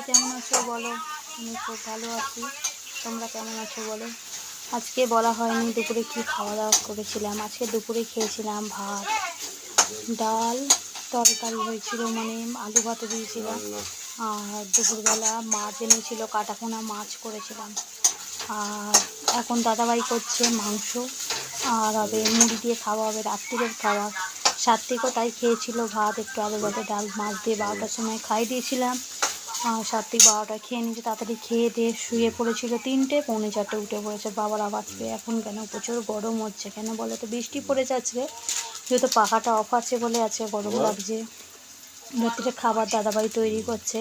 কেমন আছো বলো? আমি খুব ভালো আছি। তোমরা কেমন আছো বলো? আজকে বলা হয়নি দুপুরে কি খাওয়া দাওয়া করেছিলাম। আজকে দুপুরে খেয়েছিলাম ভাত, ডাল, তরকারি হয়েছিল, মানে আলু ভাতে দিয়েছিলাম। আর দুপুরবেলা মাছ এনেছিল, কাটাপোনা মাছ করেছিলাম। আর এখন দাদাভাই করছে মাংস, আর হবে মুড়ি দিয়ে খাওয়া হবে রাত্রিরের খাবার। সাত্বিকও তাই খেয়েছিল, ভাত একটু আলু ভাতে ডাল মাছ দিয়ে 12টার সময় খাই দিয়েছিলাম। আর সাত্বিক 12টায় খেয়ে নিয়েছে, তাড়াতাড়ি খেয়ে দিয়ে শুয়ে পড়েছিল। 3টে পৌনে 4টে উঠে পড়েছে। বাবার আওয়াজ পেয়ে এখন কেন প্রচুর গরম হচ্ছে, কেন বলো তো? বৃষ্টি পড়েছে আজকে, যেহেতু পাখাটা অফ আছে বলে আজকে গরম লাগছে। রাত্রে খাবার দাদাভাই তৈরি করছে।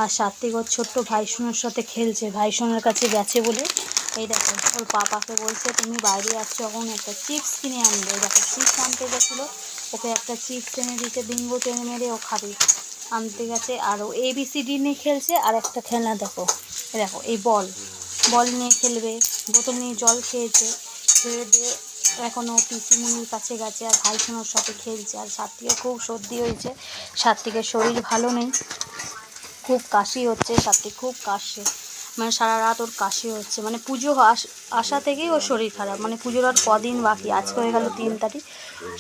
আর সাত্বিক ওর ছোট্ট ভাইসোনার সাথে খেলছে, ভাইসোনার কাছে গেছে বলে। এই দেখো ওর পাপাকে বলছে তুমি বাইরে আসছো, এখন একটা চিপস কিনে আনবে। দেখো চিপস আনতে গেছিলো, ওকে একটা চিপস এনে দিতে বিঙ্গো টেনে মেরে ও খাবে আনতে গেছে। আর ও ABCD নিয়ে খেলছে। আর একটা খেলনা দেখো, দেখো এই বল নিয়ে খেলবে। বোতল নিয়ে জল খেয়েছে, খেয়ে দিয়ে এখনও পিসিমণির কাছে গেছে আর ভাইসোনার সাথে খেলছে। আর সাত্বিকের খুব সর্দি হয়েছে, সাত্বিকের শরীর ভালো নেই, খুব কাশি হচ্ছে। সাত্বিক খুব কাশছে, মানে সারা রাত ওর কাশি হচ্ছে। মানে পুজো আসা থেকেই ওর শরীর খারাপ। মানে পুজোর আর কদিন বাকি, আজকে হয়ে গেল 3 তারিখ,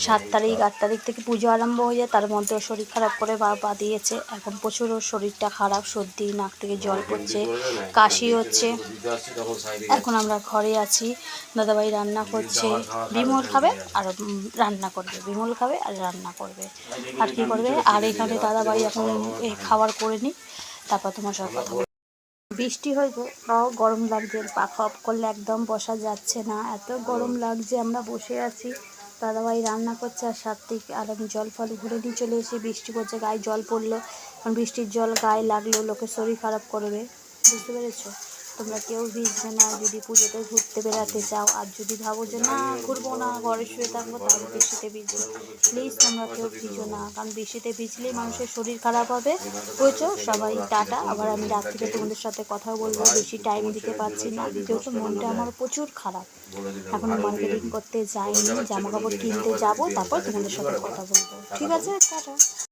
7 তারিখ 8 তারিখ থেকে পুজো আরম্ভ হয়ে যায়। তার মধ্যে ওর শরীর খারাপ করে পা দিয়েছে। এখন প্রচুর ওর শরীরটা খারাপ, সর্দি, নাক থেকে জল পড়ছে, কাশি হচ্ছে। এখন আমরা ঘরে আছি, দাদাভাই রান্না করছে। বিমল খাবে আর রান্না করবে, বিমল খাবে আর রান্না করবে, আর কি করবে। আর এখানে দাদাভাই এখন এই খাবার করে নিই, তারপর তোমার সাথে কথা বলবো। বৃষ্টি হয়েছে, তাও গরম লাগছে। পাখা অফ করলে একদম বসা যাচ্ছে না, এত গরম লাগছে। আমরা বসে আছি, দাদাভাই রান্না করছে আর সাত্বিক আর আমি জল ফল ঘুরে নিয়ে চলে এসে। বৃষ্টি পড়ছে, গায়ে জল পড়লো, কারণ বৃষ্টির জল গায়ে লাগলেও লোকের শরীর খারাপ করবে, বুঝতে পেরেছো? তোমরা কেউ ভিজবে না যদি পুজোতে ঘুরতে বেড়াতে চাও। আর যদি ভাবো যে না ঘুরবো না, ঘরে শুয়ে থাকবো, তাহলে বৃষ্টিতে ভিজবে। প্লিজ তোমরা কেউ ভিজো না, কারণ বৃষ্টিতে ভিজলেই মানুষের শরীর খারাপ হবে, বুঝছো? সবাই টাটা। আবার আমি রাত্রিতে তোমাদের সাথে কথা বলবো, বেশি টাইম দিতে পারছি না, যেহেতু মনটা আমার প্রচুর খারাপ। এখনও মার্কেটিং করতে যাইনি, জামা কাপড় কিনতে যাবো, তারপর তোমাদের সাথে কথা বলবো। ঠিক আছে, টাটা।